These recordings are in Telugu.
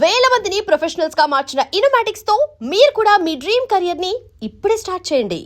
వేల మందిని ప్రొఫెషనల్స్ గా మార్చిన ఇనోమాటిక్స్ తో మీరు కూడా మీ డ్రీమ్ కెరియర్ ని ఇప్పుడే స్టార్ట్ చేయండి.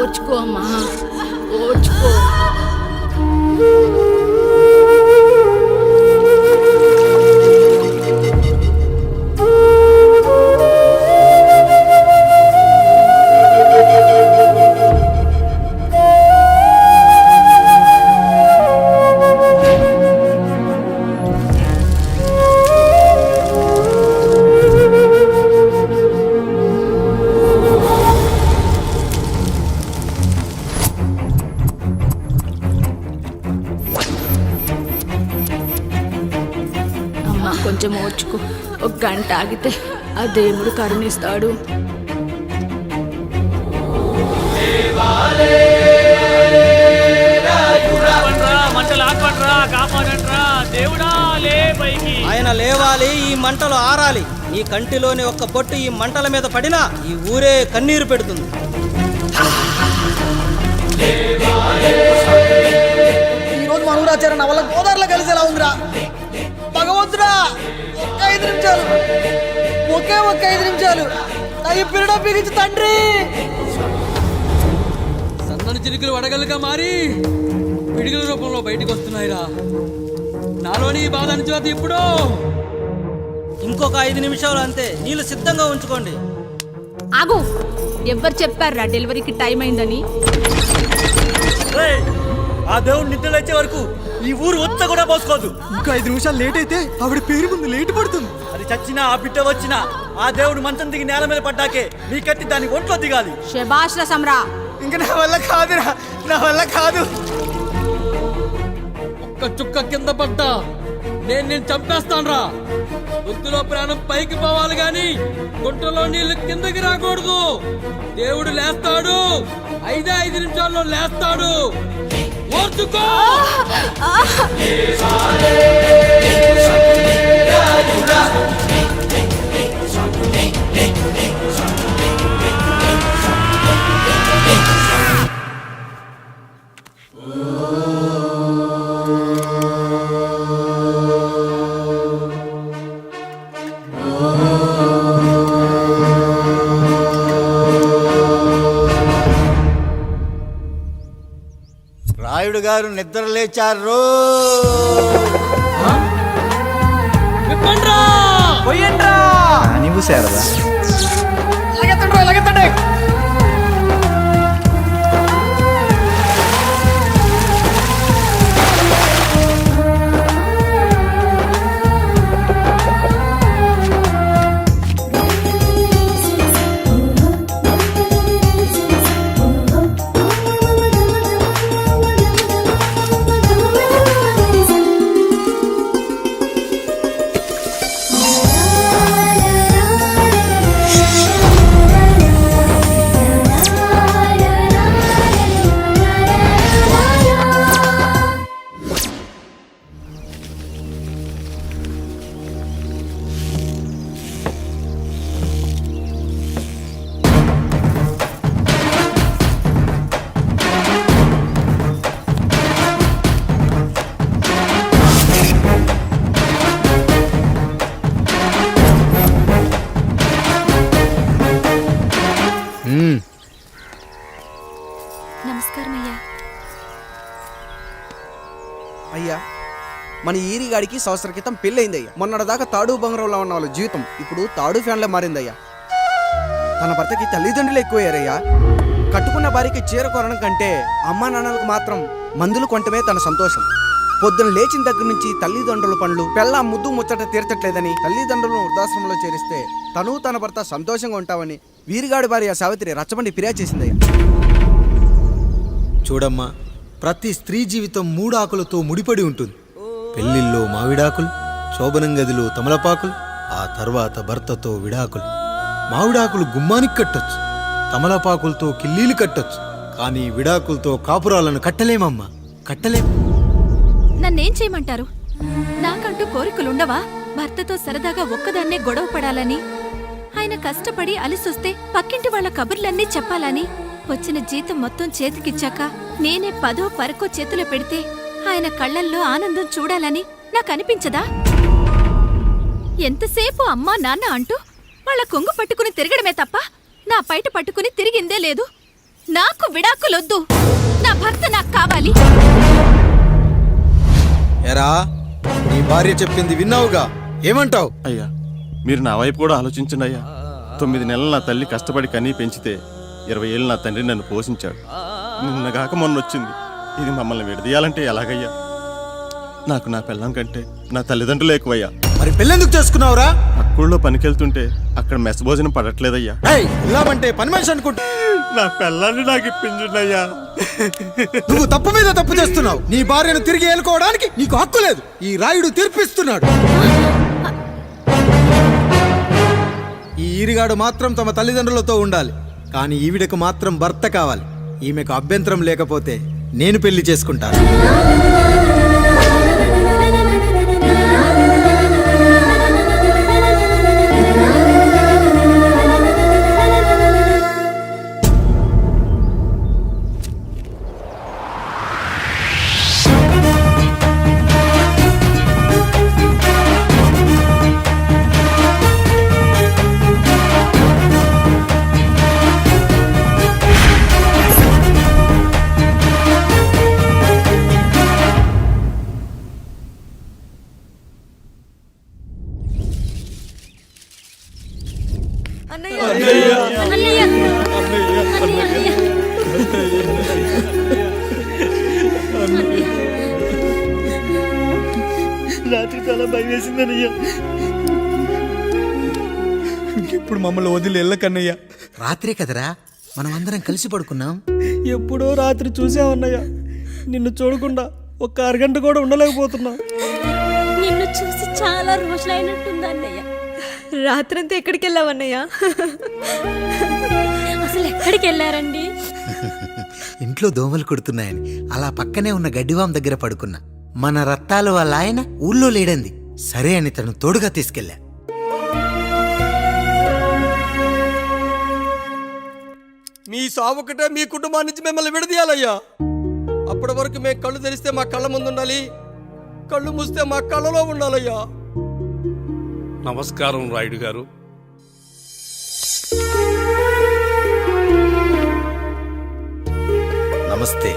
ఓర్చుకో అమ్మా, ఓర్చుకో. కొంచెం ఓర్చుకో, ఒక గంట ఆగితే ఆ దేవుడు కరుణిస్తాడు. ఆయన లేవాలి, ఈ మంటలు ఆరాలి. నీ కంటిలోని ఒక్క పొట్టు ఈ మంటల మీద పడినా ఈ ఊరే కన్నీరు పెడుతుంది. ఈరోజు మనూరాచార్య నా వల్ల గోదావరిలో కలిసేలా ఉందిరా. భగవంతుడా, ఒక్క 5 నిమిషాలు, ఒక్క 5 నిమిషాలు నా ఈ పిల్లడ పిలిచి తండ్రి. సన్నని చిరుకులు వడగలుగా మారి పిడుగుల రూపంలో బయటకు వస్తున్నాయిరా. నాలోని బాధ అనిచేది ఇప్పుడు. ఇంకొక 5 నిమిషాలు అంతే, నీళ్ళు సిద్ధంగా ఉంచుకోండి. ఆగు, ఎవరు చెప్పారా డెలివరీకి టైం అయిందని? ఆ దేవుడు నిద్ర వచ్చే వరకు ఈ ఊరు ఒత్త కూడా పోసుకోదు. ఇంకా 5 నిమిషాలు లేట్ అయితే ఆవిడ పేరు ముందు లేట్ పడుతుంది. అది చచ్చినా ఆ బిడ్డ వచ్చినా ఆ దేవుడు మంచం దిగి నేల మీద పడ్డాకే మీ కత్తి దాని ఒంట్లో దిగాలి. శభాష్ రా సమ్రా. ఇంకా నా వల్ల కాదురా, నా వల్ల కాదు. ఒక్క చుక్క కింద పడ్డా నేను చంపేస్తానురా. గుర్తులో ప్రాణం పైకి పోవాలి గాని గుంటలో నీళ్లు కిందకి రాకూడదు. దేవుడు లేస్తాడు, 5 నిమిషాల్లో లేస్తాడు. ఓర్చుకో. రాయుడు గారు నిద్ర లేచారు. పోయండ్రా నీవు సేరదా. నమస్కారం అయ్యా. అయ్యా మన ఈరిగాడికి సంవత్సరం క్రితం పెళ్ళయిందయ్యా. మొన్నటిదాకా తాడు బంగారంలో ఉన్న వాళ్ళ జీవితం ఇప్పుడు తాడు ఫ్యాన్లో మారిందయ్యా. తన భర్తకి తల్లిదండ్రులు ఎక్కువయ్యారయ్యా. కట్టుకున్న భార్యకి చీర కొనడం కంటే అమ్మా నాన్నలకు మాత్రం మందులు కొనటమే తన సంతోషం. పొద్దున లేచిన దగ్గర నుంచి తల్లిదండ్రుల పనులు పెళ్ళ ముద్దు ముచ్చట తీర్చట్లేదని తల్లిదండ్రులను వృద్ధాశ్రమంలో చేరిస్తే తను తన భర్త సంతోషంగా ఉంటామని వీరిగాడి భార్య సావిత్రి రచ్చబండి ఫిర్యాదు చేసిందయ్యా. చూడమ్మా, ప్రతి స్త్రీ జీవితం 3 ఆకులతో ముడిపడి ఉంటుంది. పెళ్లిల్లో మావిడాకులు, శోభనం గదిలో తమలపాకులు, ఆ తర్వాత భర్తతో విడాకులు. మావిడాకులు గుమ్మానికి కట్టొచ్చు, తమలపాకులతో కిల్లీలు కట్టొచ్చు, కానీ విడాకులతో కాపురాలను కట్టలేమమ్మా, కట్టలేం. నన్నేం చేయమంటారు? నాకంటూ కోరికలుండవా? భర్తతో సరదాగా ఒక్కదాన్నే గొడవ పడాలని, ఆయన కష్టపడి అలిసొస్తే పక్కింటి వాళ్ళ కబుర్లన్నీ చెప్పాలని, వచ్చిన జీతం మొత్తం చేతికిచ్చాక నేనే 10వ 12వ చేతిలో పెడితే ఆయన కళ్ళల్లో ఆనందం చూడాలని నాకనిపించదా? ఎంతసేపు అమ్మా నాన్న అంటూ వాళ్ళ కొంగు పట్టుకుని తిరగడమే తప్ప నా పైట పట్టుకుని తిరిగిందే లేదు. నాకు విడాకులొద్దు, నా భర్త నాకు కావాలి. ఎరా, నీ భార్య చెప్పింది విన్నావుగా, ఏమంటావు? అయ్యా, మీరు నా వైపు కూడా ఆలోచించండి అయ్యా. 9 నెలలు నా తల్లి కష్టపడి కనీ పెంచితే 20 ఏళ్ళు నా తండ్రి నన్ను పోషించాడు. నిన్నగాక మొన్న వచ్చింది. ఇది మమ్మల్ని విడదీయాలంటే ఎలాగయ్యా? నాకు నా పిల్లం కంటే నా తల్లిదండ్రులు ఎక్కువయ్యా. మరి పెళ్ళెందుకు చేసుకున్నావురా? అక్కుల్లో పనికెళ్తుంటే అక్కడ మెస్ భోజనం పడట్లేదయ్యా. ఇల్లామంటే పని మనిషి అనుకుంటా. నా పిల్లాన్ని నాకు ఇప్పించుండయ్యా. నువ్వు తప్పు మీద తప్పు చేస్తున్నావు. నీ భార్యను తిరిగి ఏలుకోవడానికి నీకు హక్కు లేదు. ఈ రాయుడు తీర్పిస్తున్నాడు. ఈ ఈరిగాడు మాత్రం తమ తల్లిదండ్రులతో ఉండాలి, కానీ ఈవిడకు మాత్రం భర్త కావాలి. ఈమెకు అభ్యంతరం లేకపోతే నేను పెళ్లి చేసుకుంటాను. రాత్రి చాలా భయం వేసిందనయ్యా. ఇప్పుడు మమ్మల్ని వదిలి వెళ్ళకన్నయ్యా. రాత్రే కదరా మనం అందరం కలిసి పడుకున్నాం. ఎప్పుడో రాత్రి చూసామన్నయ్యా. నిన్ను చూడకుండా ఒక్క అరగంట కూడా ఉండలేకపోతున్నా. నిన్ను చూసి చాలా రోజులైనట్టుంది అన్నయ్య. రాత్రంతా ఎక్కడికి వెళ్ళావన్నయ్యా? అసలు ఎక్కడికి వెళ్ళారండి? ఇంట్లో దోమలు కుడుతున్నాయని అలా పక్కనే ఉన్న గడ్డివాం దగ్గర పడుకున్నా. మన రత్తాలు వాళ్ళ ఆయన ఊళ్ళో లేడంది. సరే అని తను తోడుగా తీసుకెళ్ళా. మీ సావుకటే మీ కుటుంబం నుంచి మిమ్మల్ని విడదీయాలయ్యా. అప్పటి వరకు మేము కళ్ళు తెరిస్తే మా కళ్ళ ముందు ఉండాలి, కళ్ళు మూస్తే మా కళ్ళలో ఉండాలయ్యా. నమస్కారం రాయుడు గారు. నమస్తే.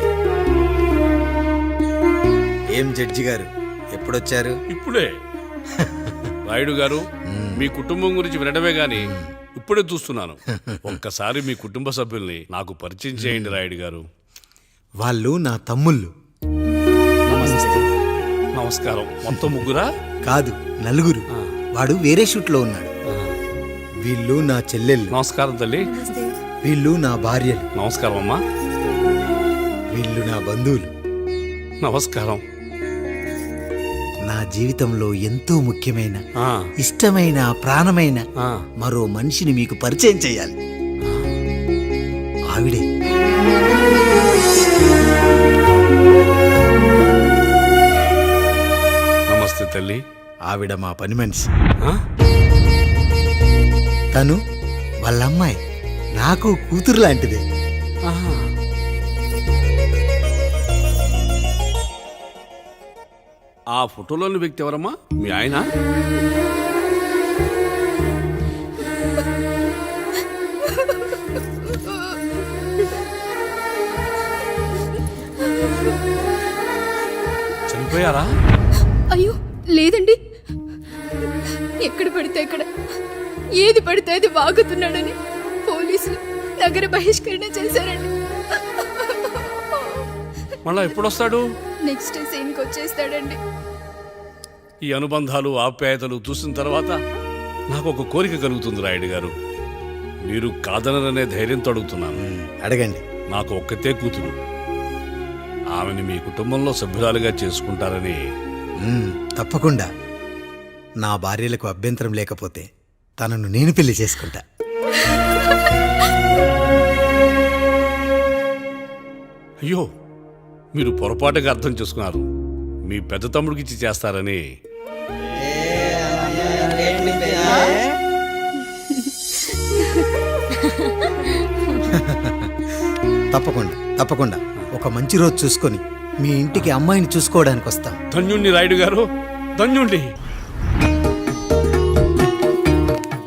ఏం జడ్జి గారు, ఎప్పుడొచ్చారు? ఇప్పుడే. రాయుడు గారు, మీ కుటుంబం గురించి వినడమే గాని ఇప్పుడే చూస్తున్నాను. ఒక్కసారి మీ కుటుంబ సభ్యుల్ని నాకు పరిచయం చేయండి రాయుడు గారు. వాళ్ళు నా తమ్ముళ్ళు. నమస్కారం. మొత్తం ముగ్గురా? కాదు, నలుగురు. వాడు వేరే షూట్లో ఉన్నాడు. వీళ్ళు నా చెల్లెళ్ళు. నమస్కారం తల్లి. వీళ్ళు నా భార్యలు. నమస్కారం అమ్మా. వీళ్ళు నా బంధువులు. నమస్కారం. నా జీవితంలో ఎంతో ముఖ్యమైన, ఆ, ఇష్టమైన, ప్రాణమైన ఆ. మరో మనిషిని మీకు పరిచయం చేయాలి. ఆవిడే. నమస్తే తల్లి. ఆవిడ మా పని మనిషి. ఆ? తను వాళ్ళ అమ్మాయి. నాకు కూతురు లాంటిదే. ఆహా. ఆ ఫోటోలోని వ్యక్తి ఎవరమ్మా? మీ ఆయన? చనిపోయారా? అయ్యో లేదండి, ఎక్కడ పడితే అక్కడ ఏది పడితే అది వాగుతున్నాడని పోలీసులు నగర బహిష్కరణ చేశారండి. మళ్ళా ఎప్పుడొస్తాడు? నెక్స్ట్ సీన్కి వచ్చేస్తాడండి. ఈ అనుబంధాలు ఆప్యాయతలు చూసిన తర్వాత నాకు ఒక కోరిక కలుగుతుంది రాయుడు గారు. మీరు కాదనరనే ధైర్యంతో అడుగుతున్నాను. అడగండి. నాకు ఒక్కతే కూతురు. ఆమెని మీ కుటుంబంలో సభ్యురాలుగా చేసుకుంటారని. తప్పకుండా. నా భార్యలకు అభ్యంతరం లేకపోతే తనను నేను పెళ్లి చేసుకుంటా. అయ్యో, మీరు పొరపాటుగా అర్థం చేసుకున్నారు. మీ పెద్ద తమ్ముడికి ఇచ్చి చేస్తారని. తప్పకుండా తప్పకుండా ఒక మంచి రోజు చూసుకొని మీ ఇంటికి అమ్మాయిని చూసుకోవడానికి వస్తాం. ధన్యుణ్ణి రాయుడు గారు, ధన్యుణ్ణి.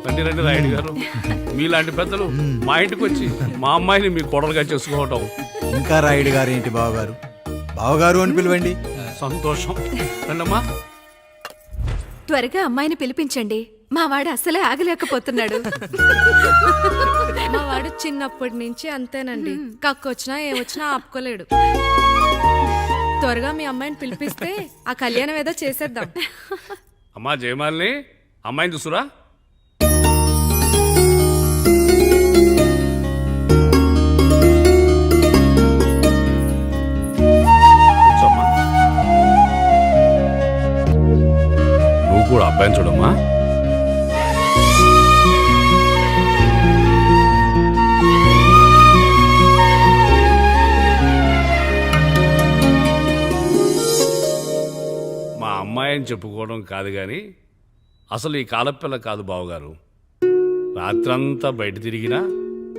రండి రండి రాయుడు గారు, మీలాంటి పెద్దలు మా ఇంటికి వచ్చి మా అమ్మాయిని మీ కోడలుగా చేసుకోవటం. ఇంకా రాయుడు గారు ఏంటి బావగారు, బావగారు అని పిలవండి. సంతోషం. రండమ్మా. త్వరగా అమ్మాయిని పిలిపించండి, మా వాడు అసలే ఆగలేకపోతున్నాడు. మా వాడు చిన్నప్పటి నుంచి అంతేనండి, కక్కొచ్చినా ఏమొచ్చినా ఆపుకోలేడు. త్వరగా మీ అమ్మాయిని పిలిపిస్తే ఆ కళ్యాణం ఏదో చేసేద్దాం. అమ్మా జయమాలిని, అమ్మాయిని చూసురా. కూర్చోమ్మా. నువ్వు కూడా అబ్బాయిని చూడమ్మా. మా అమ్మాయి అని చెప్పుకోవడం కాదు కానీ అసలు ఈ కాలపిల్ల కాదు బావగారు. రాత్రంతా బయట తిరిగినా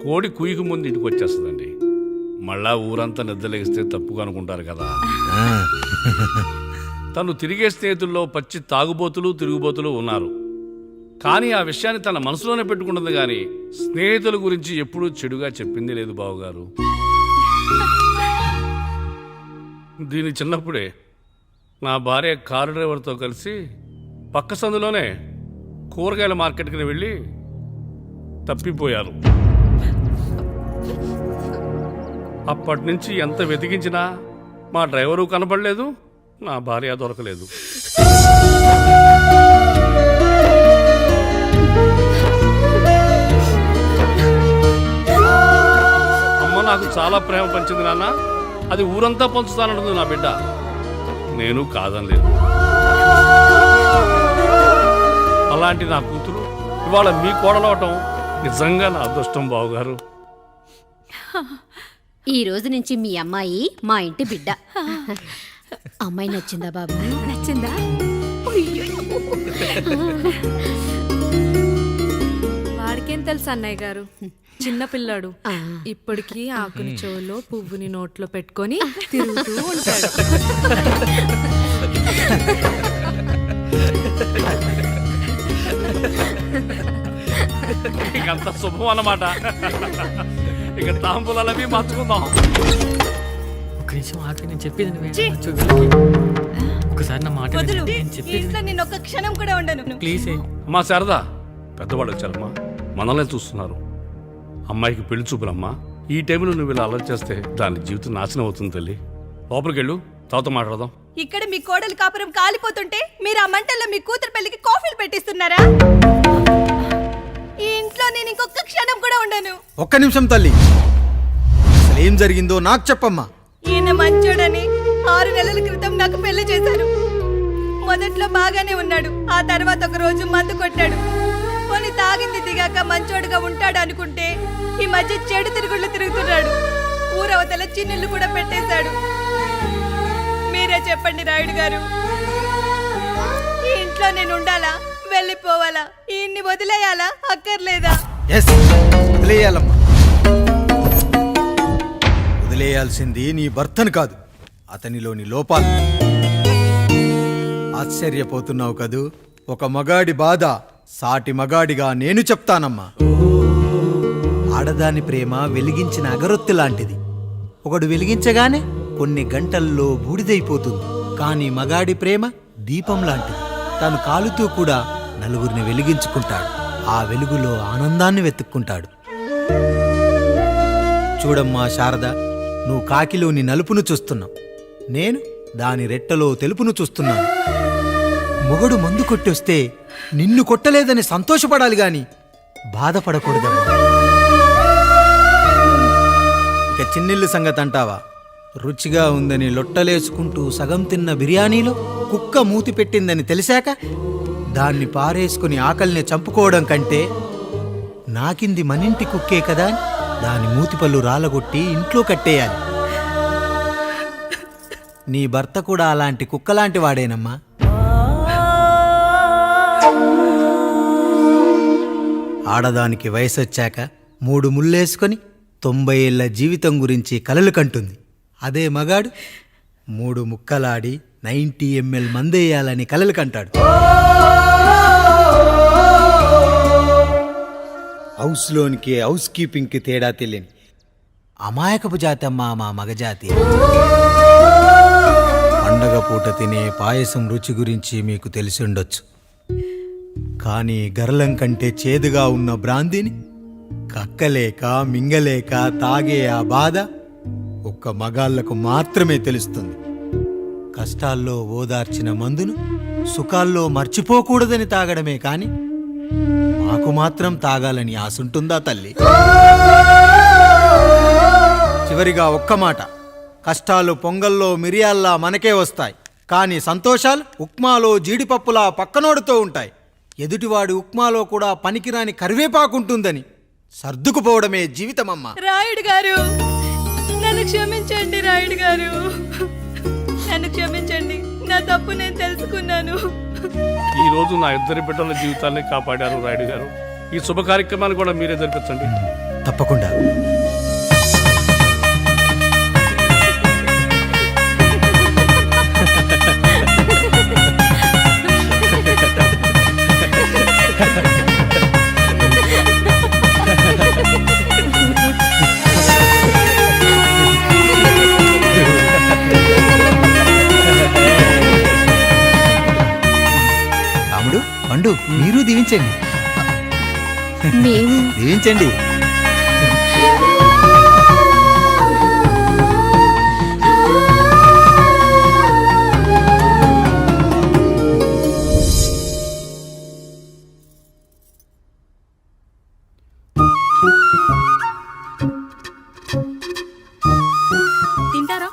కోడి కుయ్యకు ముందు ఇంటికి వచ్చేస్తుందండి. మళ్ళా ఊరంతా నిద్రలేగిస్తే తప్పుగా అనుకుంటారు కదా. తను తిరిగే స్నేహితుల్లో పచ్చి తాగుబోతులు తిరుగుబోతులు ఉన్నారు. కానీ ఆ విషయాన్ని తన మనసులోనే పెట్టుకుంటుంది కానీ స్నేహితుల గురించి ఎప్పుడూ చెడుగా చెప్పింది లేదు బావగారు. దీని చిన్నప్పుడే నా భార్య కారు డ్రైవర్తో కలిసి పక్క సందులోనే కూరగాయల మార్కెట్కి వెళ్ళి తప్పిపోయారు. అప్పటి నుంచి ఎంత వెతికించినా మా డ్రైవరు కనపడలేదు, నా భార్య దొరకలేదు. అమ్మ నాకు చాలా ప్రేమ పంచింది నాన్న, అది ఊరంతా పంచుతానంటుంది నా బిడ్డ. నేను కాదనలేదు. అలాంటి నా కూతురు ఇవాళ మీ కోడలవటం నిజంగా నా అదృష్టం బావగారు. ఈ రోజు నుంచి మీ అమ్మాయి మా ఇంటి బిడ్డ. అమ్మాయి నచ్చిందా బాబు? నచ్చిందా? వాడికేం తెలుసు అన్నయ్య గారు, చిన్న పిల్లాడు. ఇప్పటికీ ఆకుని చెవులో పువ్వుని నోట్లో పెట్టుకొని తిరుగుతూ ఉంటాడు. ఇకంత శుభం అన్నమాట. ఇక తాంబూలవి మార్చుకుందాం. ఒక నిమిషం ఆగి, నేను చెప్పేది ఒకసారి నా మాట నేను ఒక్క క్షణం కూడా ఉండను. ప్లీజ్. అమ్మా శారదా, పెద్దవాళ్ళు వచ్చారమ్మా, మనల్ని చూస్తున్నారు. అమ్మాయికి పెళ్లి చూపులమ్మా. ఈ టైంలో నువ్వు ఇలా అలర్ట్ చేస్తే దాని జీవితం నాశనం అవుతుంది తల్లి. లోపలికి వెళ్ళు, తర్వాత మాట్లాడదాం. ఇక్కడ మీ కోడలు కాపురం కాలిపోతుంటే మీరు ఆ మంటల్లో మీ కూతురు పెళ్లికి కాఫీలు పెట్టిస్తున్నారా? ఈ ఇంట్లో నేను ఇంకొక క్షణం కూడా ఉండను. ఒక్క నిమిషం తల్లి, అసలు ఏం జరిగిందో నాకు చెప్పమ్మా. ఈయన మంచోడని 6 నెలల క్రితం నాకు పెళ్లి చేశారు. మొదట్లో బాగానే ఉన్నాడు, ఆ తర్వాత ఒక రోజు మందు కొట్టాడు. కొని తాగింది దిగాక మంచోడుగా ఉంటాడు అనుకుంటే ఈ మధ్య చెడు తిరుగుళ్ళు తిరుగుతున్నాడు. ఊరవతల చిన్నులు కూడా పెట్టేశాడు. మీరే చెప్పండి రాయుడు గారు, ఈ ఇంట్లో నేను ఉండాలా, వెళ్ళిపోవాలా, ఈయన్ని వదిలేయాలా, అక్కర్లేదా? వదిలేయాలమ్మా. వదిలేయాల్సింది నీ భర్తను కాదు, అతనిలోని లోపాలు. ఆశ్చర్యపోతున్నావు కదూ? ఒక మగాడి బాధ సాటి మగాడిగా నేను చెప్తానమ్మా. ఆడదాని ప్రేమ వెలిగించిన అగరొత్తి లాంటిది. ఒకడు వెలిగించగానే కొన్ని గంటల్లో బూడిదైపోతుంది. కానీ మగాడి ప్రేమ దీపం లాంటిది. తను కాలుతూ కూడా నలుగురిని వెలిగించుకుంటాడు. ఆ వెలుగులో ఆనందాన్ని వెతుక్కుంటాడు. చూడమ్మా శారద, నువ్వు కాకిలోని నలుపును చూస్తున్నావు, నేను దాని రెట్టలో తెలుపును చూస్తున్నాను. మొగడు మందు కొట్టొస్తే నిన్ను కొట్టలేదని సంతోషపడాలి గాని బాధపడకూడదమ్మా. ఇక చిన్నిల్లు సంగతి అంటావా? రుచిగా ఉందని లొట్టలేసుకుంటూ సగం తిన్న బిర్యానీలో కుక్క మూతి పెట్టిందని తెలిసాక దాన్ని పారేసుకుని ఆకలిని చంపుకోవడం కంటే నాకింది మనింటి కుక్కే కదా అని దాని మూతిపళ్ళు రాలగొట్టి ఇంట్లో కట్టేయాలి. నీ భర్త కూడా అలాంటి కుక్కలాంటి వాడేనమ్మా. ఆడదానికి వయసొచ్చాక 3 ముళ్ళేసుకొని 90 ఏళ్ల జీవితం గురించి కలలు కంటుంది. అదే మగాడు 3 ముక్కలాడి 90 ml మందేయాలని కలలు కంటాడు. హౌస్లోనికి హౌస్ కీపింగ్కి తేడా తెలియని అమాయకపు జాతమ్మా మా మగజాతి. పండగ పూట తినే పాయసం రుచి గురించి మీకు తెలిసి ఉండొచ్చు. కానీ గరళం కంటే చేదుగా ఉన్న బ్రాందీని కక్కలేక మింగలేక తాగే ఆ బాధ ఒక్క మగాళ్లకు మాత్రమే తెలుస్తుంది. కష్టాల్లో ఓదార్చిన మందును సుఖాల్లో మర్చిపోకూడదని తాగడమే కాని మాకు మాత్రం తాగాలని ఆశుంటుందా తల్లి? చివరిగా ఒక్క మాట, కష్టాలు పొంగల్లో మిరియాల్లా మనకే వస్తాయి, కానీ సంతోషాలు ఉప్మాలో జీడిపప్పులా పక్కనోడుతూ ఉంటాయి. ఎదుటివాడి ఉప్మాలో కూడా పనికిరాని కరివేపాకుంటుందని సర్దుకుపోవడమే జీవితమమ్మా. రాయుడు గారు, నన్ను క్షమించండి. రాయుడు గారు, నన్ను క్షమించండి. నా తప్పు నేను తెలుసుకున్నాను. ఈ రోజు నా 2 బిడ్డల జీవితాన్ని కాపాడారు రాయుడు గారు. ఈ శుభ కార్యక్రమాన్ని కూడా మీరే జరిపించండి. తప్పకుండా. రాముడు, పండు, మీరు దీవించండి. దీవించండి. తింటారా?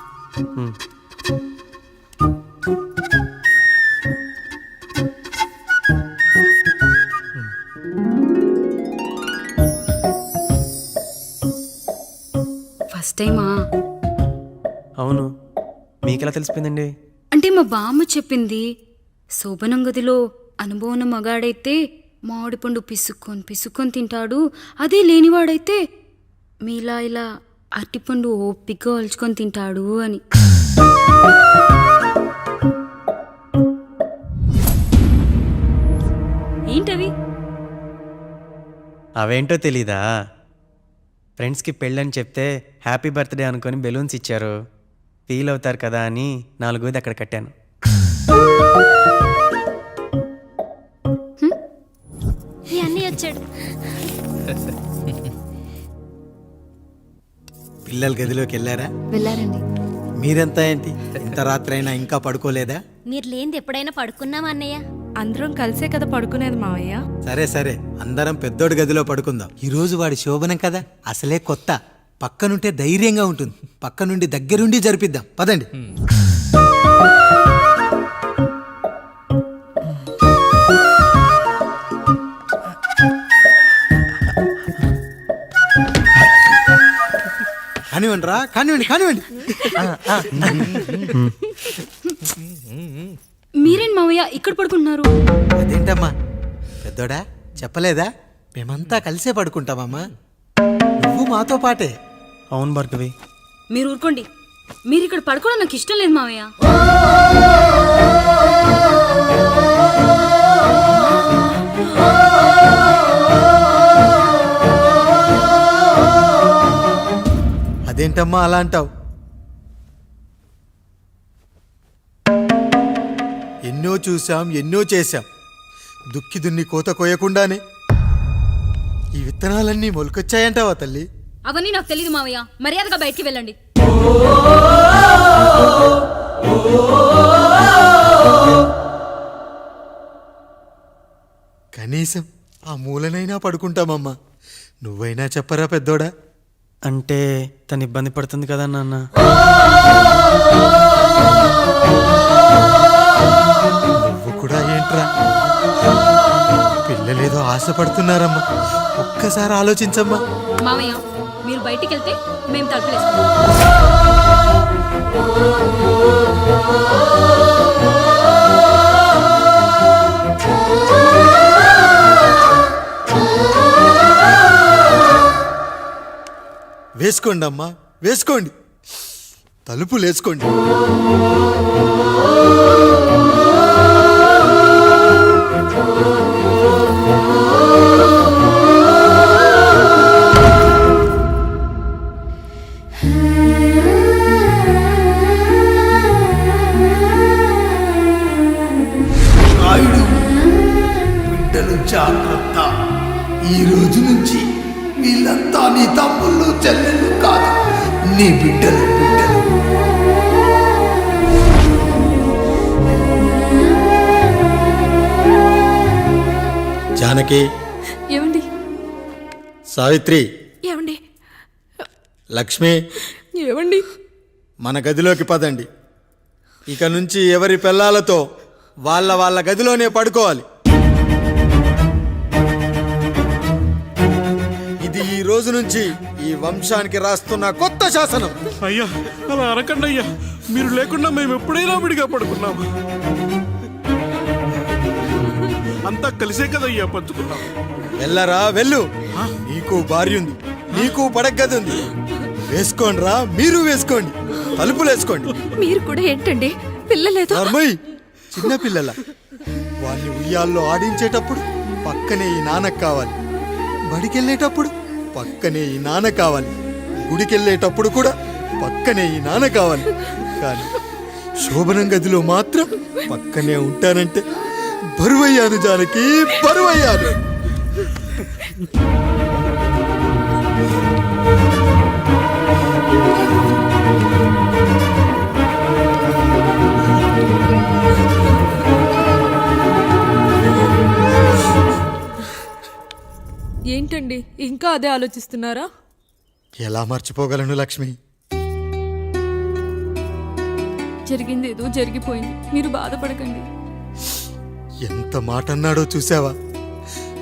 ఫస్ట్ టైమా? అవును, మీకెలా తెలిసిపోయిందండి? అంటే మా బామ్మ చెప్పింది. శోభనం గదిలో అనుభవం ఉన్న మగాడైతే మామిడి పండు పిసుక్కొని తింటాడు, అదే లేనివాడైతే మీలా ఇలా అరటిపండు ఓపిగ్గా ఒలుచుకొని తింటాడు అని. ఏంటవి? అవేంటో తెలీదా? ఫ్రెండ్స్కి పెళ్ళని చెప్తే హ్యాపీ బర్త్డే అనుకొని బెలూన్స్ ఇచ్చారు. ఫీల్ అవుతారు కదా అని 4 అక్కడ కట్టాను. అన్నీ వచ్చాడు. పిల్లల గదిలోకి వెళ్ళారా? వెళ్ళారండి. మీరెంత ఏంటి ఇంత రాత్రైనా ఇంకా పడుకోలేదా? మీరు లేనిది ఎప్పుడైనా పడుకున్నామా అన్నయ్య? అందరం కలిసే కదా పడుకునేది మావయ్య. సరే సరే, అందరం పెద్దోడి గదిలో పడుకుందాం. ఈరోజు వాడి శోభనం కదా, అసలే కొత్త. పక్కనుంటే ధైర్యంగా ఉంటుంది. పక్క నుండి దగ్గరుండి జరిపిద్దాం, పదండి. కానివ్వండి రా, కానివ్వండి. మీరేంటి మావయ్య ఇక్కడ పడుకుంటున్నారు? అదేంటమ్మా పెద్దోడా, చెప్పలేదా? మేమంతా కలిసే పడుకుంటామమ్మా. నువ్వు మాతో పాటే. అవును భార్గవి. మీరు ఊరుకోండి. మీరు ఇక్కడ పడుకోవడం నాకు ఇష్టం లేదు మావయ్య. అదేంటమ్మా అలా అంటావు? చూశాం, ఎన్నో చేశాం. దుక్కి దున్ని కోత కోయకుండానే ఈ విత్తనాలన్నీ మొలకొచ్చాయంటావా తల్లి? అవన్నీ నాకు తెలియదు మావయ్య, మర్యాదగా బయటికి వెళ్ళండి. కనీసం ఆ మూలనైనా పడుకుంటామమ్మా. నువ్వైనా చెప్పరా పెద్దోడా? అంటే తను ఇబ్బంది పడుతుంది కదా నాన్న. నువ్వు కూడా ఏంట్రా? పిల్లలేదో ఆశపడుతున్నారమ్మా. ఒక్కసారి ఆలోచించమ్మా. మావయ్య, మీరు బయటికి వెళ్తే మేము తలుపులేస్తాం. వేసుకోండి అమ్మా, వేసుకోండి. తలుపులు వేసుకోండి. బిడ్డలు జాగ్రత్త. ఈ రోజు నుంచి వీళ్ళంతా నీ తమ్ముళ్ళు చెల్లెళ్ళు కాదు, నీ బిడ్డలు. జానకి, ఏమండి? సావిత్రి, ఏమండి? లక్ష్మి, ఏమండి? మన గదిలోకి పదండి. ఇక నుంచి ఎవరి పిల్లలతో వాళ్ళ గదిలోనే పడుకోవాలి. ఇది ఈ రోజు నుంచి ఈ వంశానికి రాస్తున్న కొత్త శాసనం. అయ్యా అలా అరకండి అయ్యా, మీరు లేకుండా మేము ఎప్పుడైనా విడిగా పడుకున్నాము. అంతా కలిసే కదయ్యా పంచుకున్నాం. వెళ్ళరా వెళ్ళు. నీకు భార్య ఉంది, నీకు పడగది ఉంది. వేసుకోండి రా, మీరు వేసుకోండి. తలుపులు వేసుకోండి. మీరు కూడా ఏంటండి పిల్లలేదు? చిన్న పిల్లల వాళ్ళని ఉయ్యాల్లో ఆడించేటప్పుడు పక్కనే ఈ నాన్న కావాలి. బడికెళ్ళేటప్పుడు పక్కనే ఈ నాన్న కావాలి. గుడికెళ్ళేటప్పుడు కూడా పక్కనే ఈ నాన్న కావాలి. కానీ శోభనం గదిలో మాత్రం పక్కనే ఉంటానంటే బరువయ్యాను జానకి, బరువయ్యాను. ఏంటండి ఇంకా అదే ఆలోచిస్తున్నారా? ఎలా మర్చిపోగలను లక్ష్మి? జరిగింది ఏదో జరిగిపోయింది, మీరు బాధపడకండి. ఎంత మాట అన్నాడో చూసావా?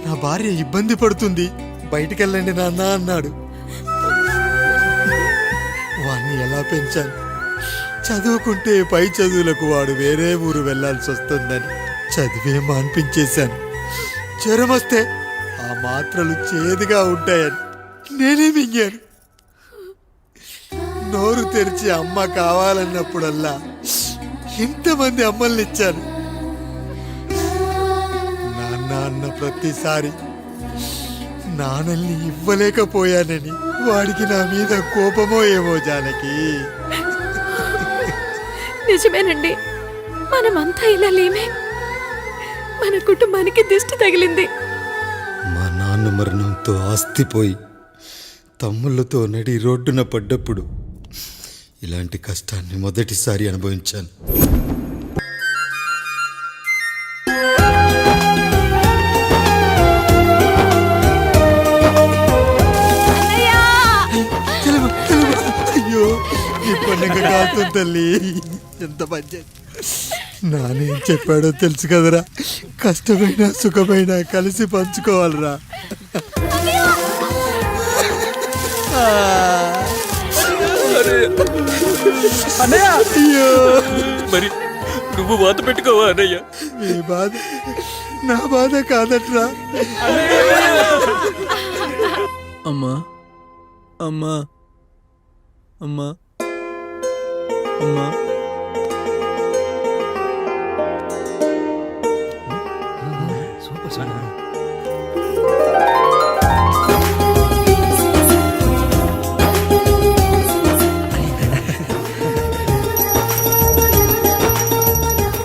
నా భార్య ఇబ్బంది పడుతుంది, బయటికెళ్ళండి నాన్న అన్నాడు. వాణ్ణి ఎలా పెంచాను? చదువుకుంటే పై చదువులకు వాడు వేరే ఊరు వెళ్లాల్సి వస్తుందని చదివే మాన్పించేశాను. జ్వరం వస్తే ఆ మాత్రలు చేదుగా ఉంటాయని నేనే మింగాను. నోరు తెరిచి అమ్మ కావాలన్నప్పుడల్లా ఎంతమంది అమ్మల్ని ఇచ్చాను. నాన్న అన్న ప్రతిసారి నాన్నల్ని ఇవ్వలేకపోయానని వాడికి నా మీద కోపమో ఏమో జానకి. నిజమేనండి, మనమంతా ఇలా లేమే. మన కుటుంబానికి దిష్టి తగిలింది. మా నాన్న మరణంతో ఆస్తిపోయి తమ్ముళ్ళతో నడి రోడ్డున పడ్డప్పుడు ఇలాంటి కష్టాన్ని మొదటిసారి అనుభవించాను. అయ్యో, ఈ పండుగ కాదు తల్లి. ఎంత పంచాయతీ. నానేం చెప్పాడో తెలుసు కదరా, కష్టమైనా సుఖమైనా కలిసి పంచుకోవాలరా. అయ్యో, మరి నువ్వు బాధ పెట్టుకోవా అన్నయ్య? ఈ బాధ నా బాధ కాదట్రా. అమ్మా అమ్మా అమ్మా అమ్మా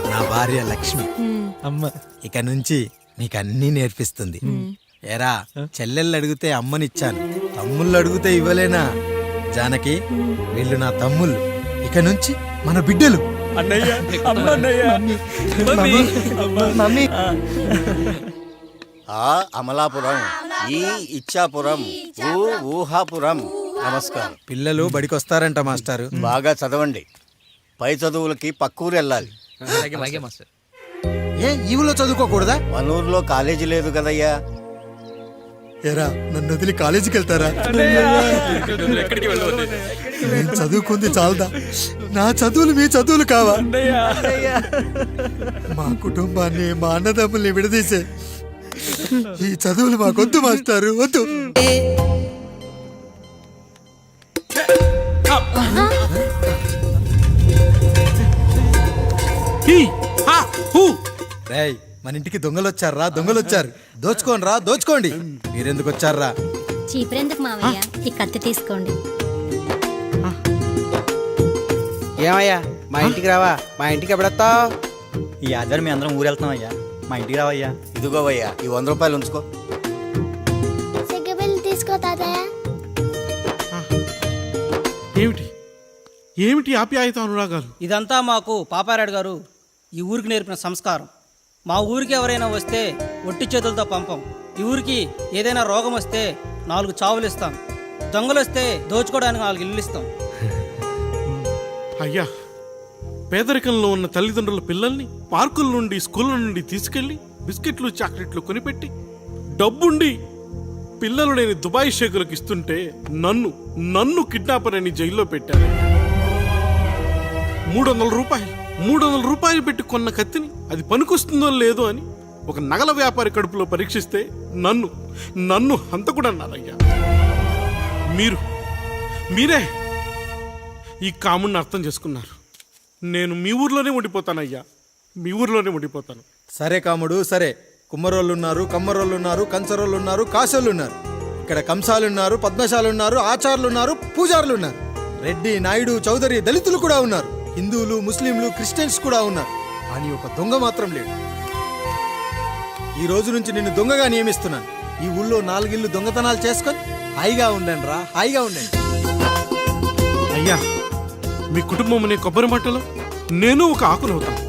నా భార్య లక్ష్మి. అమ్మ ఇక నుంచి నీకు అన్నీ నేర్పిస్తుంది. ఏరా, చెల్లెళ్ళు అడిగితే అమ్మనిచ్చాను, తమ్ముళ్ళు అడిగితే ఇవ్వలేనా? జానకి, వీళ్ళు నా తమ్ముళ్ళు, ఇక నుంచి మన బిడ్డలు. అన్నయ్య అమ్మ అన్నయ్య మమ్మీ ఆ అమలాపురం, ఈ ఇచ్చాపురం, ఊహాపురం. నమస్కారం. పిల్లలు బడికొస్తారంట మాస్టారు. బాగా చదవండి. పై చదువులకి పక్కూరు వెళ్ళాలి. ఏ ఈ ఊళ్ళో చదువుకోకూడదా? మనూరులో కాలేజీ లేదు కదయ్యా. ఏరా, నన్ను వదిలి కాలేజీకి వెళ్తారా? నేను చదువుకుంది చాలదా? నా చదువులు మీ చదువులు కావా? మా కుటుంబాన్ని, మా అన్నదమ్ముల్ని విడదీసే ఈ చదువులు మాకొద్దు మాస్టారు, వద్దు. రేయ్, మన ఇంటికి దొంగలు వచ్చారా? దొంగలు వచ్చారు. దోచుకోండి రా, దోచుకోండి. మీరెందుకు వచ్చారా? చీపురెందుకు మావయ్య, ఈ కత్తి తీసుకోండి. ఏమయ్యా, మా ఇంటికి రావా? మా ఇంటికి ఎప్పుడొస్తావు? ఈ ఆధారం మీ అందరం ఊరు వెళ్తాం అయ్యా, మా ఇంటికి రావయ్యా. ఇదిగోవయ్యా, ఈ 100 రూపాయలు ఉంచుకో. తీసుకో తాతయ్య. ఏమిటి ఏమిటి ఆప్యాయత అనురాగాలు? ఇదంతా మాకు పాపారాయుడు గారు ఈ ఊరికి నేర్పిన సంస్కారం. మా ఊరికి ఎవరైనా వస్తే ఒట్టి చేతులతో పంపం. ఈ ఊరికి ఏదైనా రోగం వస్తే 4 చావులు ఇస్తాం. దొంగలు వస్తే దోచుకోవడానికి 4 ఇల్లు ఇస్తాం. అయ్యా, పేదరికంలో ఉన్న తల్లిదండ్రుల పిల్లల్ని పార్కుల నుండి, స్కూళ్ళ నుండి తీసుకెళ్లి బిస్కెట్లు, చాక్లెట్లు కొనిపెట్టి డబ్బుండి పిల్లలు లేని దుబాయ్ షేకులకు ఇస్తుంటే నన్ను కిడ్నాపర్ అని జైల్లో పెట్టారు. 300 రూపాయలు పెట్టి కొన్న కత్తిని అది పనికొస్తుందో లేదో అని ఒక నగల వ్యాపారి కడుపులో పరీక్షిస్తే నన్ను హంతకుడు అన్నారయ్యా. మీరే ఈ కాముడిని అర్థం చేసుకున్నారు. నేను మీ ఊర్లోనే ఉండిపోతానయ్యా, మీ ఊర్లోనే ఉండిపోతాను. సరే కాముడు, సరే. కుమ్మరోళ్ళున్నారు, కమ్మరోళ్ళున్నారు, కంచరోళ్ళున్నారు, కాసోళ్ళున్నారు. ఇక్కడ కంసాలున్నారు, పద్మశాలున్నారు, ఆచార్యులున్నారు, పూజారులున్నారు. రెడ్డి, నాయుడు, చౌదరి, దళితులు కూడా ఉన్నారు. హిందువులు, ముస్లింలు, క్రిస్టియన్స్ కూడా ఉన్నారు. కానీ ఒక దొంగ మాత్రం లేడు. ఈ రోజు నుంచి నిన్ను దొంగగా నియమిస్తున్నాను. ఈ ఊళ్ళో 4 ఇళ్ళు దొంగతనాలు చేసుకొని హాయిగా ఉండండి రా, హాయిగా ఉండండి. అయ్యా, మీ కుటుంబం అనే కొబ్బరి మట్టలో నేను ఒక ఆకునవుతాను.